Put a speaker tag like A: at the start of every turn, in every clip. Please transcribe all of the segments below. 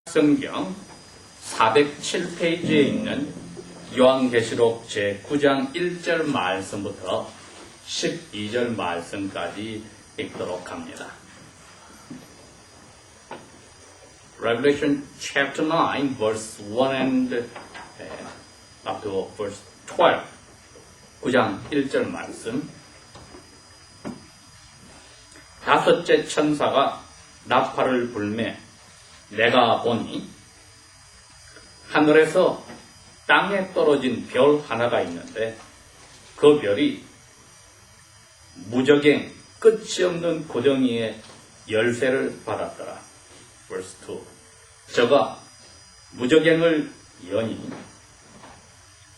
A: 성경 407페이지에 있는 요한계시록 제9장 1절 말씀부터 12절 말씀까지 읽도록 합니다. Revelation chapter 9 verse 1 and up to verse 12 9장 1절 말씀. 다섯째 천사가 나팔을 불매 내가 보니 하늘에서 땅에 떨어진 별 하나가 있는데 그 별이 무저갱 끝이 없는 구덩이에 열쇠를 받았더라. Verse 2. 저가 무저갱을 여니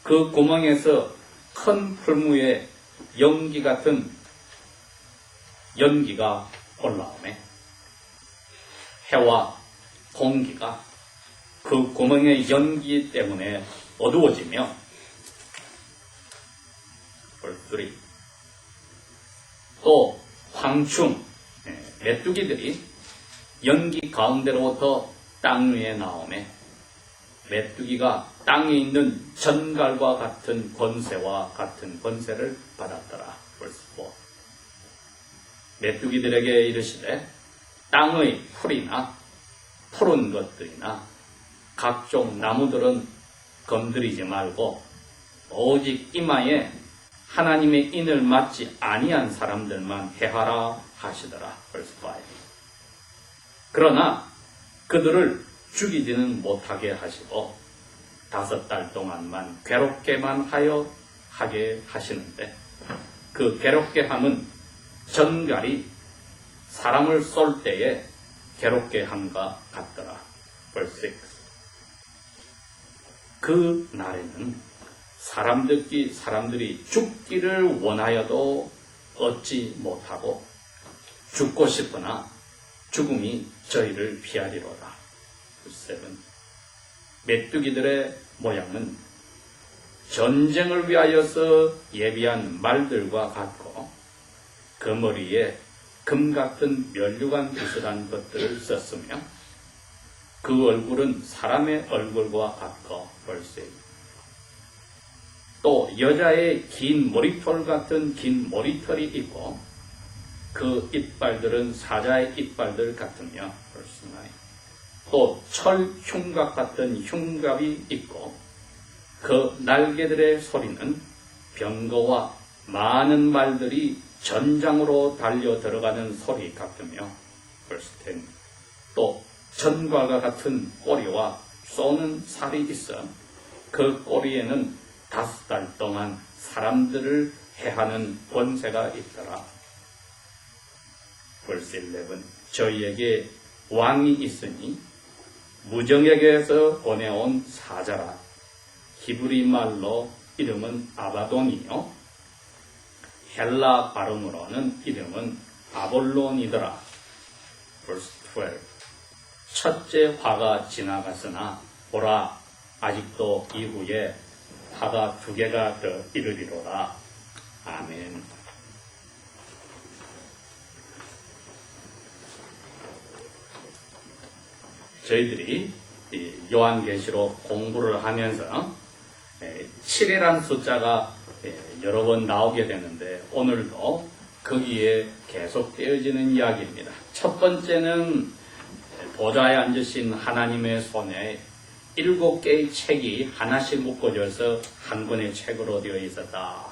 A: 그 구멍에서 큰 풀무에 연기 같은 연기가 올라오네. 해와 공기가 그 구멍의 연기 때문에 어두워지며 또 황충 메뚜기들이 연기 가운데로부터 땅 위에 나오매 메뚜기가 땅에 있는 전갈과 같은 권세와 같은 권세를 받았더라. Verse 4. 메뚜기들에게 이르시되 땅의 풀이나 푸른 것들이나 각종 나무들은 건드리지 말고 오직 이마에 하나님의 인을 맞지 아니한 사람들만 해하라 하시더라. Verse 5. 그러나 그들을 죽이지는 못하게 하시고 5달 동안만 괴롭게만 하게 하시는데 그 괴롭게 함은 전갈이 사람을 쏠 때에 괴롭게 함과 같더라. Verse 6. 그 날에는 사람들이 죽기를 원하여도 얻지 못하고 죽고 싶으나 죽음이 저희를 피하리로다. Verse 7. 메뚜기들의 모양은 전쟁을 위하여서 예비한 말들과 같고 그 머리에 금 같은 면류관 비슷한 것들을 썼으며 그 얼굴은 사람의 얼굴과 같고 벌써 또 여자의 긴 머리털 같은 긴 머리털이 있고 그 이빨들은 사자의 이빨들 같으며 벌써 또 철 흉갑 같은 흉갑이 있고 그 날개들의 소리는 병거와 많은 말들이 전장으로 달려 들어가는 소리 같으며 verse 10. 또 전갈과 같은 꼬리와 쏘는 살이 있어 그 꼬리에는 5달 동안 사람들을 해하는 권세가 있더라. verse 11. 저희에게 왕이 있으니 무정에게서 보내온 사자라. 히브리 말로 이름은 아바돈이요 헬라 발음으로는 이름은 아볼론이더라. Verse 12. 첫째 화가 지나갔으나 보라 아직도 이후에 화가 2개가 더 이르리로다. 아멘. 저희들이 요한계시록 공부를 하면서 7이라는 숫자가 여러 번 나오게 되는데 오늘도 거기에 계속 떼어지는 이야기입니다. 첫 번째는 보좌에 앉으신 하나님의 손에 7개의 책이 하나씩 묶어져서 한 권의 책으로 되어 있었다.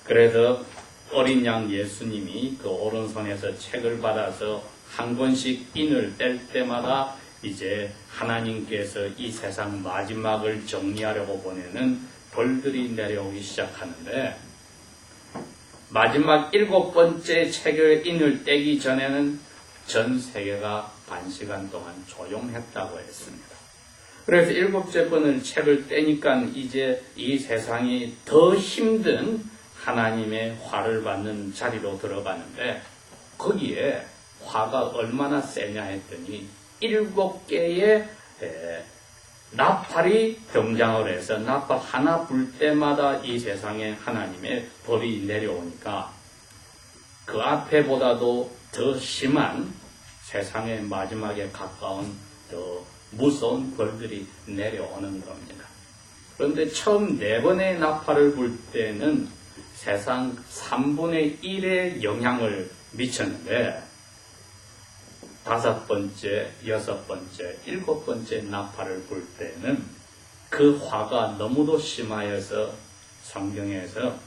A: 그래서 어린 양 예수님이 그 오른손에서 책을 받아서 한 권씩 인을 뗄 때마다 이제 하나님께서 이 세상 마지막을 정리하려고 보내는 벌들이 내려오기 시작하는데 마지막 7번째 책을 인을 떼기 전에는 전 세계가 반 시간 동안 조용했다고 했습니다. 그래서 7째 번을 책을 떼니까 이제 이 세상이 더 힘든 하나님의 화를 받는 자리로 들어가는데 거기에 화가 얼마나 세냐 했더니 7개의 나팔이 등장을 해서 나팔 하나 불 때마다 이 세상에 하나님의 벌이 내려오니까 그 앞에보다도 더 심한 세상의 마지막에 가까운 더 무서운 벌들이 내려오는 겁니다. 그런데 처음 4번의 나팔을 불 때는 세상 3분의 1의 영향을 미쳤는데 5번째, 6번째, 7번째 나팔을 불 때는 그 화가 너무도 심하여서 성경에서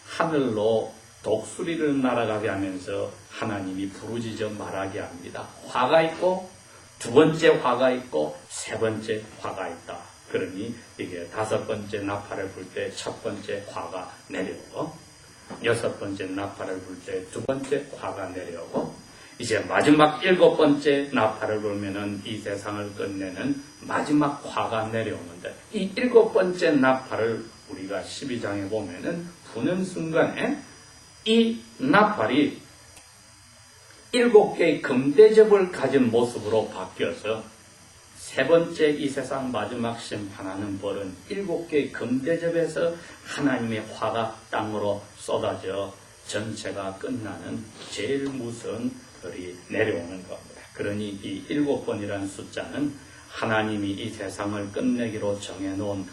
A: 하늘로 독수리를 날아가게 하면서 하나님이 부르짖어 말하게 합니다. 화가 있고 2번째 화가 있고 3번째 화가 있다. 그러니 이게 5번째 나팔을 불 때 1번째 화가 내려오고 6번째 나팔을 불 때 2번째 화가 내려오고 이제 마지막 7번째 나팔을 불면은 이 세상을 끝내는 마지막 화가 내려오는데 이 7번째 나팔을 우리가 12장에 보면은 부는 순간에 이 나팔이 7개의 금대접을 가진 모습으로 바뀌어서 3번째 이 세상 마지막 심판하는 벌은 7개의 금대접에서 하나님의 화가 땅으로 쏟아져 전체가 끝나는 제일 무서운 벌이 내려오는 겁니다. 그러니 이 7번이라는 숫자는 하나님이 이 세상을 끝내기로 정해놓은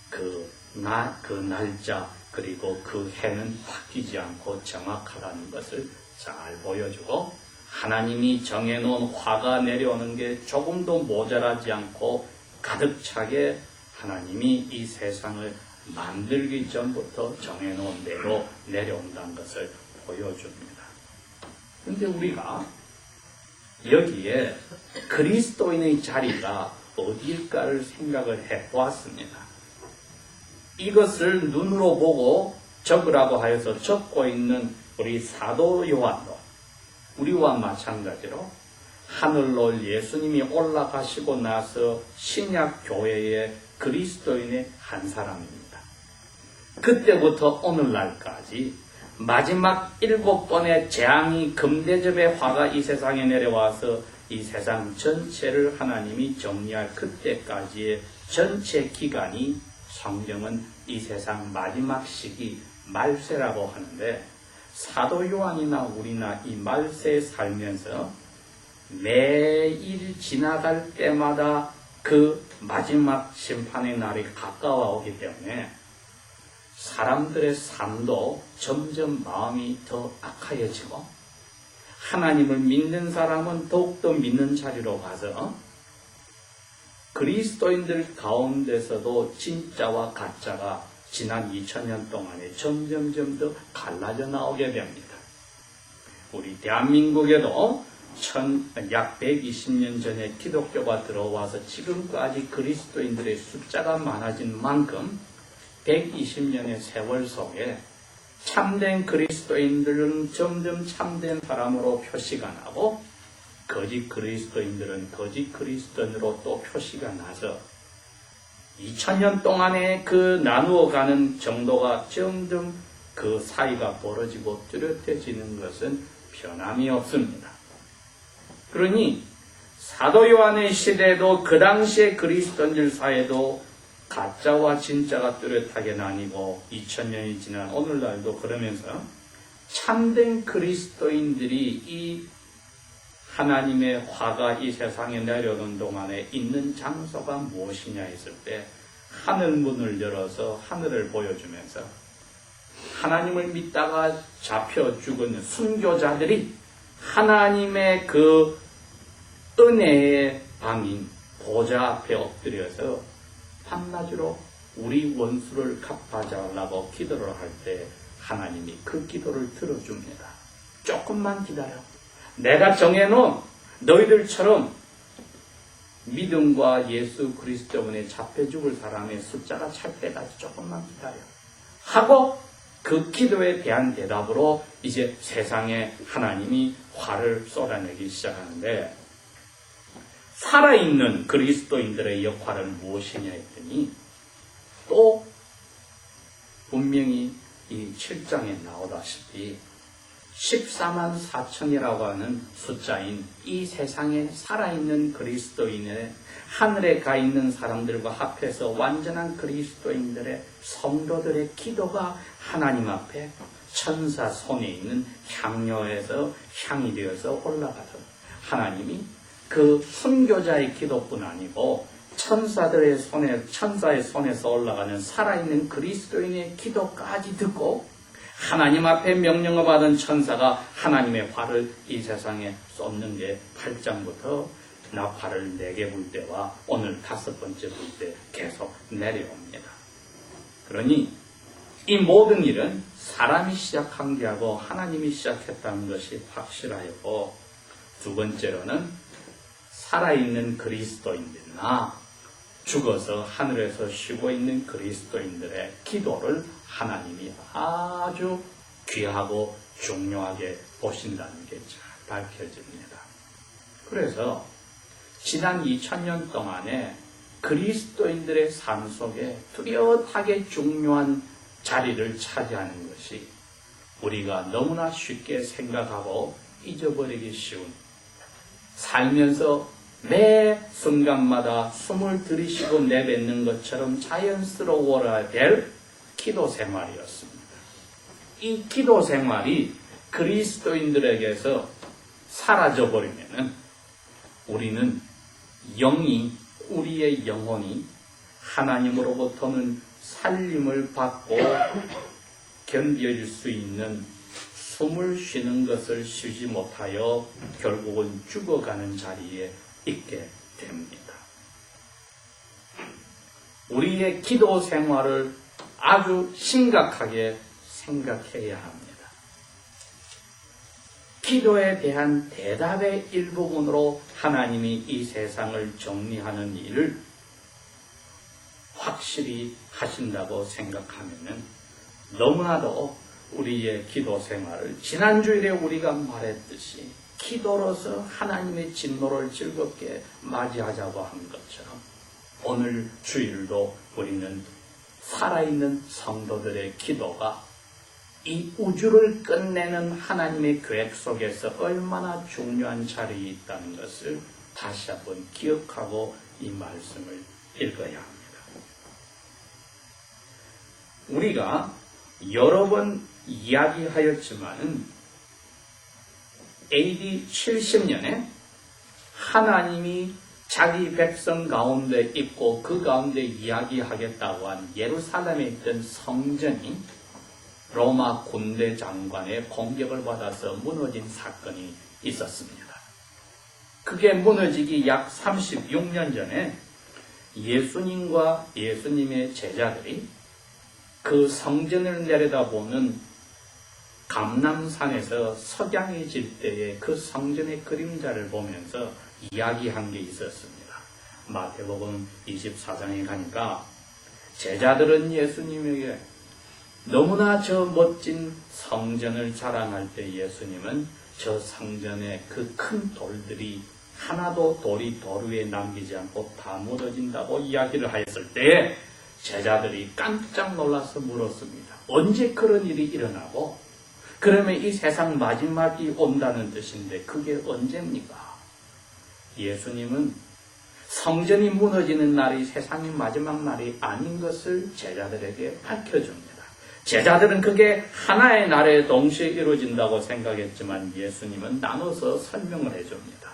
A: 그 날짜 그리고 그 해는 바뀌지 않고 정확하다는 것을 잘 보여주고 하나님이 정해놓은 화가 내려오는 게 조금도 모자라지 않고 가득 차게 하나님이 이 세상을 만들기 전부터 정해놓은 대로 내려온다는 것을 보여줍니다. 그런데 우리가 여기에 그리스도인의 자리가 어디일까를 생각을 해보았습니다. 이것을 눈으로 보고 적으라고 하여서 적고 있는 우리 사도 요한도 우리와 마찬가지로 하늘로 예수님이 올라가시고 나서 신약 교회의 그리스도인의 한 사람입니다. 그때부터 오늘날까지 마지막 7번의 재앙이 금대접의 화가 이 세상에 내려와서 이 세상 전체를 하나님이 정리할 그때까지의 전체 기간이 성경은 이 세상 마지막 시기 말세라고 하는데 사도 요한이나 우리나 이 말세에 살면서 매일 지나갈 때마다 그 마지막 심판의 날이 가까워 오기 때문에 사람들의 삶도 점점 마음이 더 악하여지고 하나님을 믿는 사람은 더욱더 믿는 자리로 가서 그리스도인들 가운데서도 진짜와 가짜가 지난 2000년 동안에 점점점 더 갈라져 나오게 됩니다. 우리 대한민국에도 약 120년 전에 기독교가 들어와서 지금까지 그리스도인들의 숫자가 많아진 만큼 120년의 세월 속에 참된 그리스도인들은 점점 참된 사람으로 표시가 나고 거짓 그리스도인들은 거짓 그리스도인으로 또 표시가 나서 2000년 동안에 그 나누어가는 정도가 점점 그 사이가 벌어지고 뚜렷해지는 것은 변함이 없습니다. 그러니 사도 요한의 시대도 그 당시의 그리스도인들 사이에도 가짜와 진짜가 뚜렷하게 나뉘고 2000년이 지난 오늘날도 그러면서 참된 그리스도인들이 이 하나님의 화가 이 세상에 내려오는 동안에 있는 장소가 무엇이냐 했을 때 하늘문을 열어서 하늘을 보여주면서 하나님을 믿다가 잡혀 죽은 순교자들이 하나님의 그 은혜의 방인 보좌 앞에 엎드려서 한마디로 우리 원수를 갚아달라고 기도를 할 때 하나님이 그 기도를 들어줍니다. 조금만 기다려. 내가 정해놓은 너희들처럼 믿음과 예수 그리스도 때문에 잡혀 죽을 사람의 숫자가 찰 때까지 조금만 기다려. 하고 그 기도에 대한 대답으로 이제 세상에 하나님이 화를 쏟아내기 시작하는데 살아있는 그리스도인들의 역할은 무엇이냐 했더니 또 분명히 이 7장에 나오다시피 14만 4천이라고 하는 숫자인 이 세상에 살아있는 그리스도인의 하늘에 가 있는 사람들과 합해서 완전한 그리스도인들의 성도들의 기도가 하나님 앞에 천사 손에 있는 향료에서 향이 되어서 올라가도록 하나님이 그 순교자의 기도뿐 아니고 천사의 손에서 올라가는 살아있는 그리스도인의 기도까지 듣고 하나님 앞에 명령을 받은 천사가 하나님의 활을 이 세상에 쏟는 게 8장부터 나팔을 4개 불 때와 오늘 5번째 불 때 계속 내려옵니다. 그러니 이 모든 일은 사람이 시작한 게 아니고 하나님이 시작했다는 것이 확실하였고, 두 번째로는 살아있는 그리스도인들이나 죽어서 하늘에서 쉬고 있는 그리스도인들의 기도를 하나님이 아주 귀하고 중요하게 보신다는 게 잘 밝혀집니다. 그래서 지난 2000년 동안에 그리스도인들의 삶 속에 뚜렷하게 중요한 자리를 차지하는 것이 우리가 너무나 쉽게 생각하고 잊어버리기 쉬운, 살면서 매 순간마다 숨을 들이쉬고 내뱉는 것처럼 자연스러워야 될 기도 생활이었습니다. 이 기도 생활이 그리스도인들에게서 사라져버리면은 우리는 우리의 영혼이 하나님으로부터는 살림을 받고 견뎌질 수 있는 숨을 쉬는 것을 쉬지 못하여 결국은 죽어가는 자리에 있게 됩니다. 우리의 기도 생활을 아주 심각하게 생각해야 합니다. 기도에 대한 대답의 일부분으로 하나님이 이 세상을 정리하는 일을 확실히 하신다고 생각하면 너무나도 우리의 기도 생활을 지난주일에 우리가 말했듯이 기도로서 하나님의 진노를 즐겁게 맞이하자고 한 것처럼 오늘 주일도 우리는 살아있는 성도들의 기도가 이 우주를 끝내는 하나님의 계획 속에서 얼마나 중요한 자리에 있다는 것을 다시 한번 기억하고 이 말씀을 읽어야 합니다. 우리가 여러 번 이야기하였지만 AD 70년에 하나님이 자기 백성 가운데 있고 그 가운데 이야기하겠다고 한 예루살렘에 있던 성전이 로마 군대 장관의 공격을 받아서 무너진 사건이 있었습니다. 그게 무너지기 약 36년 전에 예수님과 예수님의 제자들이 그 성전을 내려다보는 감람산에서 석양해질 때에 그 성전의 그림자를 보면서 이야기한 게 있었습니다. 마태복음 24장에 가니까 제자들은 예수님에게 너무나 저 멋진 성전을 자랑할 때 예수님은 저 성전의 그 큰 돌들이 하나도 돌이 돌 위에 남기지 않고 다 무너진다고 이야기를 하였을 때에 제자들이 깜짝 놀라서 물었습니다. 언제 그런 일이 일어나고 그러면 이 세상 마지막이 온다는 뜻인데 그게 언제입니까? 예수님은 성전이 무너지는 날이 세상의 마지막 날이 아닌 것을 제자들에게 밝혀줍니다. 제자들은 그게 하나의 날에 동시에 이루어진다고 생각했지만 예수님은 나눠서 설명을 해줍니다.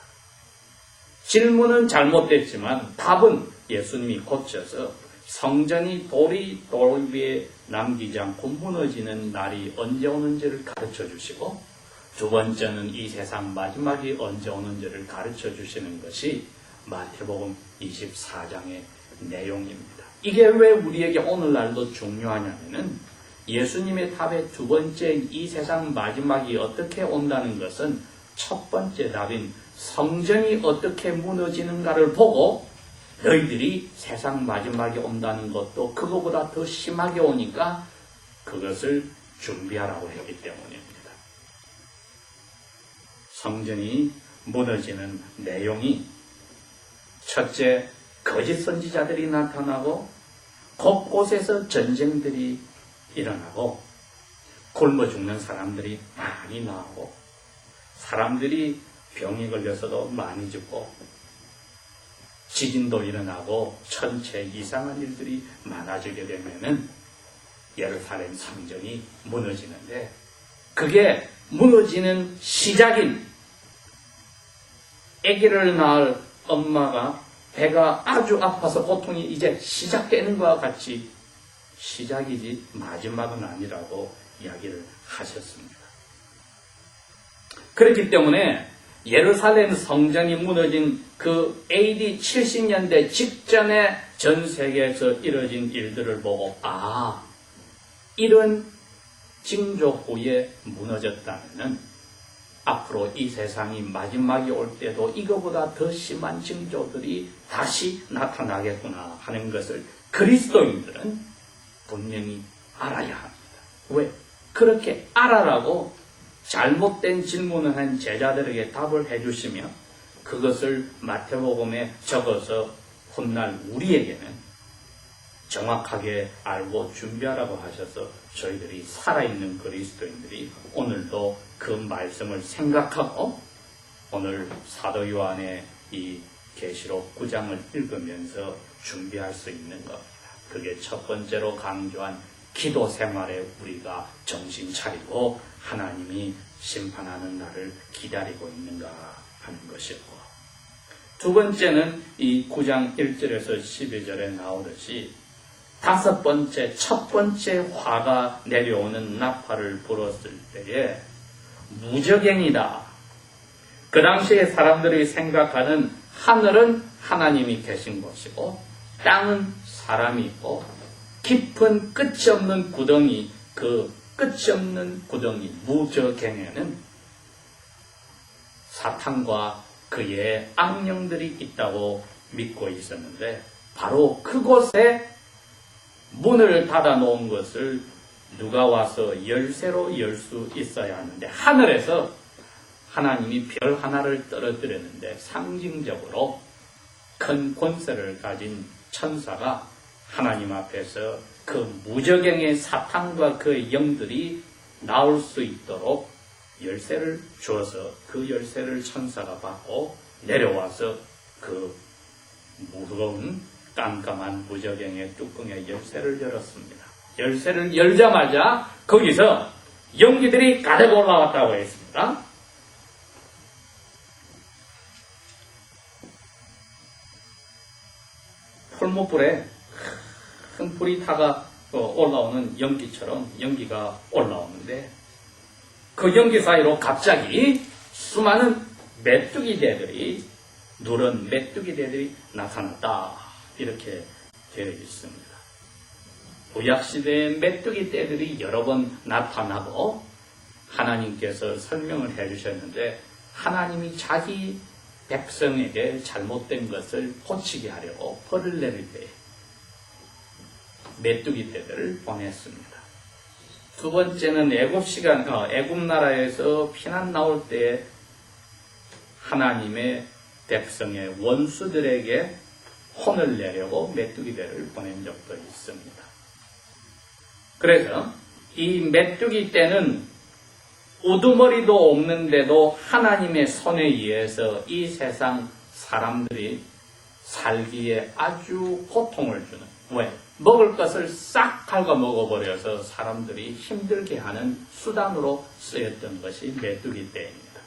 A: 질문은 잘못됐지만 답은 예수님이 고쳐서 성전이 돌이 돌 위에 남기지 않고 무너지는 날이 언제 오는지를 가르쳐 주시고, 두 번째는 이 세상 마지막이 언제 오는지를 가르쳐 주시는 것이 마태복음 24장의 내용입니다. 이게 왜 우리에게 오늘날도 중요하냐면은 예수님의 답의 두 번째 이 세상 마지막이 어떻게 온다는 것은 첫 번째 답인 성전이 어떻게 무너지는가를 보고 너희들이 세상 마지막이 온다는 것도 그거보다 더 심하게 오니까 그것을 준비하라고 했기 때문입니다. 성전이 무너지는 내용이 첫째, 거짓 선지자들이 나타나고 곳곳에서 전쟁들이 일어나고 굶어 죽는 사람들이 많이 나오고 사람들이 병이 걸려서도 많이 죽고 지진도 일어나고 천체 이상한 일들이 많아지게 되면은 예루살렘 성전이 무너지는데, 그게 무너지는 시작인 아기를 낳을 엄마가 배가 아주 아파서 고통이 이제 시작되는 것과 같이 시작이지 마지막은 아니라고 이야기를 하셨습니다. 그렇기 때문에 예루살렘 성전이 무너진 그 AD 70년대 직전에 전 세계에서 이뤄진 일들을 보고 이런 징조 후에 무너졌다면 앞으로 이 세상이 마지막이 올 때도 이거보다 더 심한 징조들이 다시 나타나겠구나 하는 것을 그리스도인들은 분명히 알아야 합니다. 왜? 그렇게 알아라고 잘못된 질문을 한 제자들에게 답을 해주시며 그것을 마태복음에 적어서 훗날 우리에게는 정확하게 알고 준비하라고 하셔서 저희들이 살아있는 그리스도인들이 오늘도 그 말씀을 생각하고 오늘 사도 요한의 이 계시록 9장을 읽으면서 준비할 수 있는 겁니다. 그게 첫 번째로 강조한 기도 생활에 우리가 정신 차리고 하나님이 심판하는 날을 기다리고 있는가 하는 것이었고, 두 번째는 이 9장 1절에서 12절에 나오듯이 다섯 번째, 첫 번째 화가 내려오는 나팔을 불었을 때에 무적행이다. 그 당시에 사람들이 생각하는 하늘은 하나님이 계신 곳이고 땅은 사람이 있고 깊은 끝이 없는 구덩이, 그 끝이 없는 구덩이 무적행에는 사탄과 그의 악령들이 있다고 믿고 있었는데 바로 그곳에 문을 닫아놓은 것을 누가 와서 열쇠로 열 수 있어야 하는데 하늘에서 하나님이 별 하나를 떨어뜨렸는데 상징적으로 큰 권세를 가진 천사가 하나님 앞에서 그 무적행의 사탄과 그의 영들이 나올 수 있도록 열쇠를 주어서 그 열쇠를 천사가 받고 내려와서 그 무거운 깜깜한 무적행의 뚜껑의 열쇠를 열었습니다. 열쇠를 열자마자 거기서 연기들이 가득 올라왔다고 했습니다. 풀무불에 큰 불이 타가 올라오는 연기처럼 연기가 올라오는데 그 연기 사이로 갑자기 수많은 메뚜기대들이 누런 메뚜기대들이 나타났다. 이렇게 되어 있습니다. 구약시대의 메뚜기떼들이 여러 번 나타나고 하나님께서 설명을 해주셨는데 하나님이 자기 백성에게 잘못된 것을 고치게 하려고 벌을 내릴 때 메뚜기떼들을 보냈습니다. 두 번째는 애굽 나라에서 피난 나올 때 하나님의 백성의 원수들에게 혼을 내려고 메뚜기떼를 보낸 적도 있습니다. 그래서 이 메뚜기 떼는 우두머리도 없는데도 하나님의 손에 의해서 이 세상 사람들이 살기에 아주 고통을 주는, 왜? 먹을 것을 싹 갉아 먹어버려서 사람들이 힘들게 하는 수단으로 쓰였던 것이 메뚜기 떼입니다.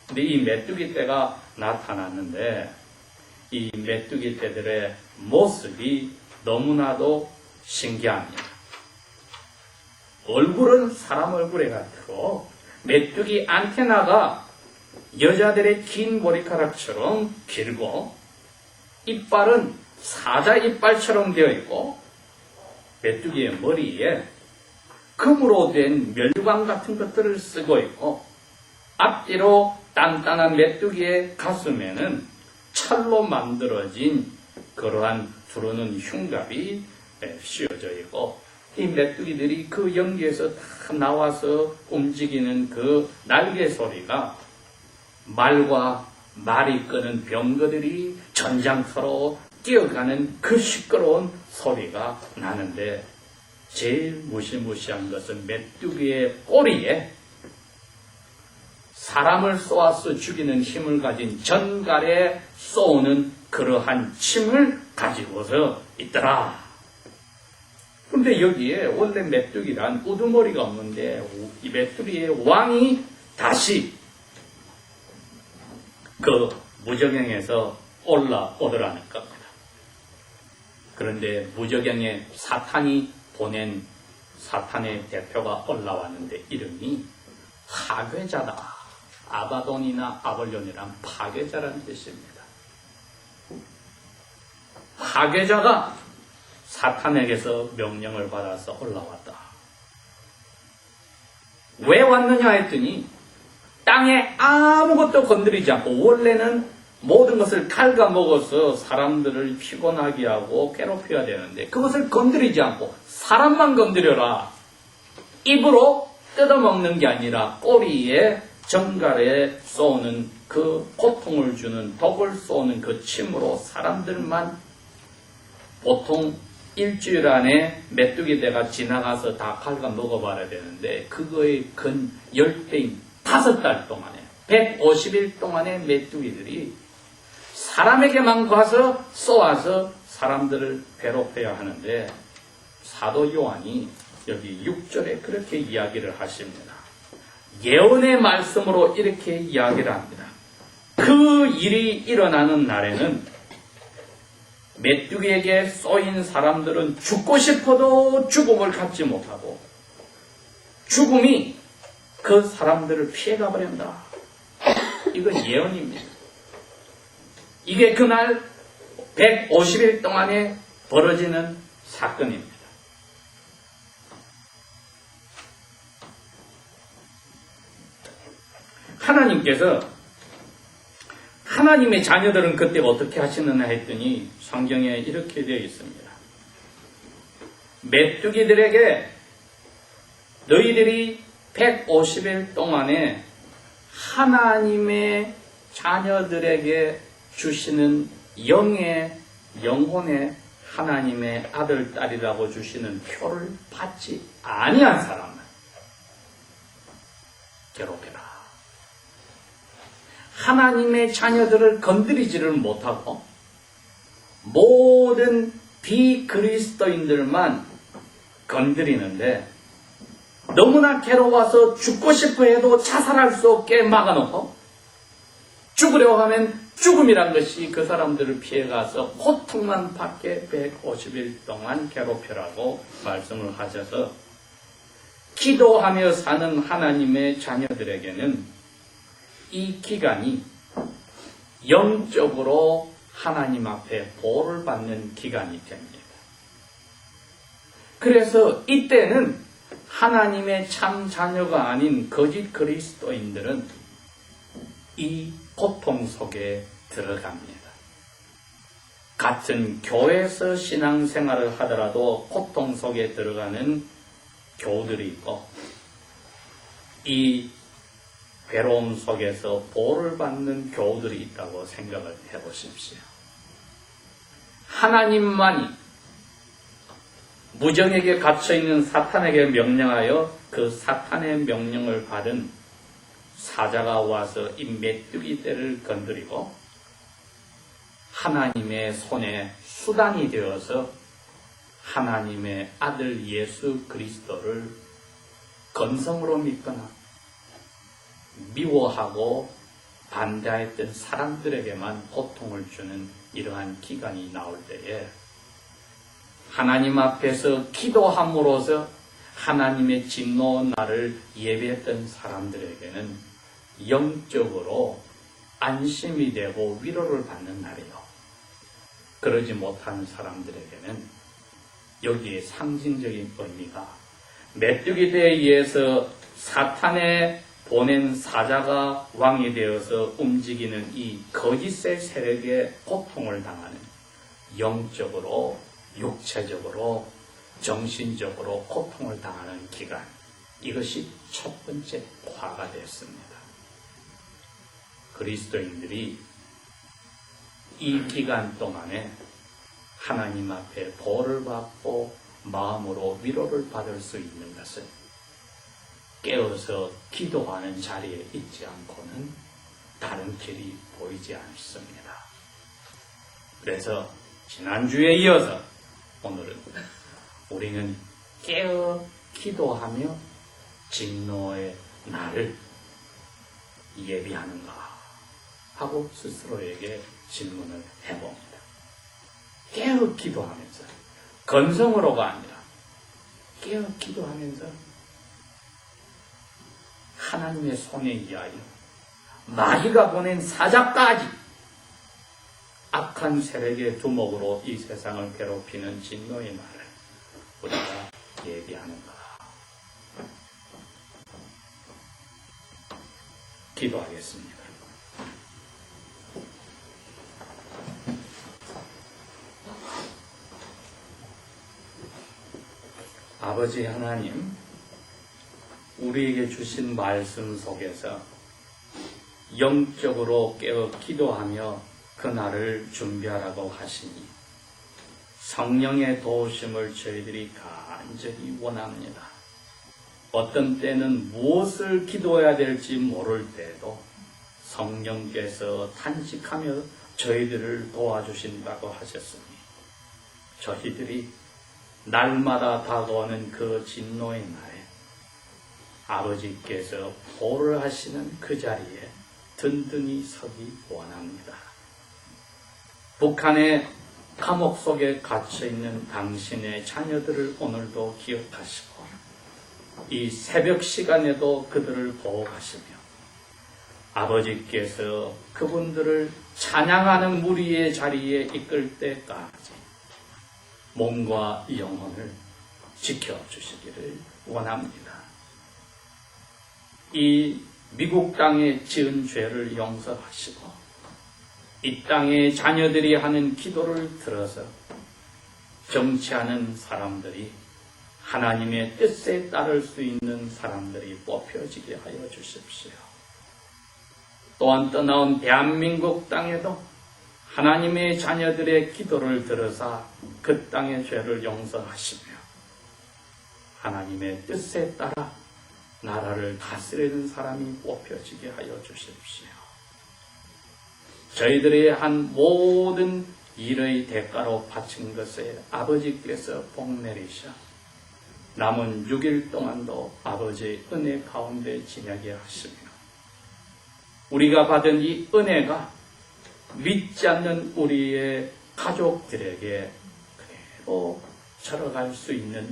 A: 근데 이 메뚜기 떼가 나타났는데 이 메뚜기 떼들의 모습이 너무나도 신기합니다. 얼굴은 사람 얼굴에 같고 메뚜기 안테나가 여자들의 긴 머리카락처럼 길고 이빨은 사자 이빨처럼 되어 있고 메뚜기의 머리에 금으로 된 멸관 같은 것들을 쓰고 있고 앞뒤로 단단한 메뚜기의 가슴에는 철로 만들어진 그러한 두르는 흉갑이 씌워져 있고 이 메뚜기들이 그 연기에서 다 나와서 움직이는 그 날개 소리가 말과 말이 끄는 병거들이 전장터로 뛰어가는 그 시끄러운 소리가 나는데 제일 무시무시한 것은 메뚜기의 꼬리에 사람을 쏘아서 죽이는 힘을 가진 전갈에 쏘는 그러한 침을 가지고서 있더라. 그런데 여기에 원래 메뚜기란 우두머리가 없는데 이 메뚜기의 왕이 다시 그 무저갱에서 올라오더라는 겁니다. 그런데 무저갱에 사탄이 보낸 사탄의 대표가 올라왔는데 이름이 파괴자다. 아바돈이나 아볼론이란 파괴자라는 뜻입니다. 파괴자가 사탄에게서 명령을 받아서 올라왔다. 왜 왔느냐 했더니 땅에 아무것도 건드리지 않고, 원래는 모든 것을 갉아먹어서 사람들을 피곤하게 하고 괴롭혀야 되는데 그것을 건드리지 않고 사람만 건드려라. 입으로 뜯어먹는 게 아니라 꼬리에 정갈에 쏘는 그 고통을 주는 독을 쏘는 그 침으로 사람들만, 보통 일주일 안에 메뚜기 대가 지나가서 다 갉아먹어봐야 되는데 그거의 근 10배인 5달 동안에 150일 동안에 메뚜기들이 사람에게만 가서 쏘아서 사람들을 괴롭혀야 하는데, 사도 요한이 여기 6절에 그렇게 이야기를 하십니다. 예언의 말씀으로 이렇게 이야기를 합니다. 그 일이 일어나는 날에는 메뚜기에게 쏘인 사람들은 죽고 싶어도 죽음을 갖지 못하고 죽음이 그 사람들을 피해가 버린다. 이건 예언입니다. 이게 그날 150일 동안에 벌어지는 사건입니다. 하나님께서 하나님의 자녀들은 그때 어떻게 하시느냐 했더니 성경에 이렇게 되어 있습니다. 메뚜기들에게 너희들이 150일 동안에 하나님의 자녀들에게 주시는 영혼의 하나님의 아들, 딸이라고 주시는 표를 받지 아니한 사람은 괴롭혀라. 하나님의 자녀들을 건드리지를 못하고 모든 비그리스도인들만 건드리는데 너무나 괴로워서 죽고 싶어 해도 자살할 수 없게 막아놓고, 죽으려고 하면 죽음이란 것이 그 사람들을 피해가서 고통만 받게 150일 동안 괴롭혀라고 말씀을 하셔서, 기도하며 사는 하나님의 자녀들에게는 이 기간이 영적으로 하나님 앞에 보호를 받는 기간이 됩니다. 그래서 이때는 하나님의 참 자녀가 아닌 거짓 그리스도인들은 이 고통 속에 들어갑니다. 같은 교회에서 신앙생활을 하더라도 고통 속에 들어가는 교우들이 있고, 이 괴로움 속에서 보호를 받는 교우들이 있다고 생각을 해보십시오. 하나님만이 무정에게 갇혀있는 사탄에게 명령하여 그 사탄의 명령을 받은 사자가 와서 이 메뚜기떼를 건드리고 하나님의 손에 수단이 되어서 하나님의 아들 예수 그리스도를 건성으로 믿거나 미워하고 반대했던 사람들에게만 고통을 주는 이러한 기간이 나올 때에 하나님 앞에서 기도함으로써 하나님의 진노 날을 예배했던 사람들에게는 영적으로 안심이 되고 위로를 받는 날이요. 그러지 못한 사람들에게는 여기에 상징적인 의미가 메뚜기떼에 의해서 사탄의 보낸 사자가 왕이 되어서 움직이는 이 거짓의 세력에 고통을 당하는, 영적으로 육체적으로 정신적으로 고통을 당하는 기간, 이것이 첫 번째 화가 됐습니다. 그리스도인들이 이 기간 동안에 하나님 앞에 보호를 받고 마음으로 위로를 받을 수 있는 것은 깨어서 기도하는 자리에 있지 않고는 다른 길이 보이지 않습니다. 그래서 지난주에 이어서 오늘은 우리는 깨어 기도하며 진노의 날을 예비하는가, 하고 스스로에게 질문을 해봅니다. 깨어 기도하면서, 건성으로가 아니라 깨어 기도하면서 하나님의 손에 의하여 마귀가 보낸 사자까지 악한 세력의 두목으로 이 세상을 괴롭히는 진노의 말을 우리가 얘기하는가. 기도하겠습니다. 아버지 하나님, 우리에게 주신 말씀 속에서 영적으로 깨어 기도하며 그날을 준비하라고 하시니 성령의 도우심을 저희들이 간절히 원합니다. 어떤 때는 무엇을 기도해야 될지 모를 때에도 성령께서 탄식하며 저희들을 도와주신다고 하셨으니 저희들이 날마다 다가오는 그 진노의 날에 아버지께서 보를 하시는 그 자리에 든든히 서기 원합니다. 북한의 감옥 속에 갇혀있는 당신의 자녀들을 오늘도 기억하시고 이 새벽 시간에도 그들을 보호하시며 아버지께서 그분들을 찬양하는 무리의 자리에 이끌 때까지 몸과 영혼을 지켜주시기를 원합니다. 이 미국 땅에 지은 죄를 용서하시고 이 땅의 자녀들이 하는 기도를 들어서 정치하는 사람들이 하나님의 뜻에 따를 수 있는 사람들이 뽑혀지게 하여 주십시오. 또한 떠나온 대한민국 땅에도 하나님의 자녀들의 기도를 들으사 그 땅의 죄를 용서하시며 하나님의 뜻에 따라 나라를 다스리는 사람이 뽑혀지게 하여 주십시오. 저희들이 한 모든 일의 대가로 바친 것에 아버지께서 복 내리셔 남은 6일 동안도 아버지의 은혜 가운데 지내게 하시며 우리가 받은 이 은혜가 믿지 않는 우리의 가족들에게 그대로 절어갈 수 있는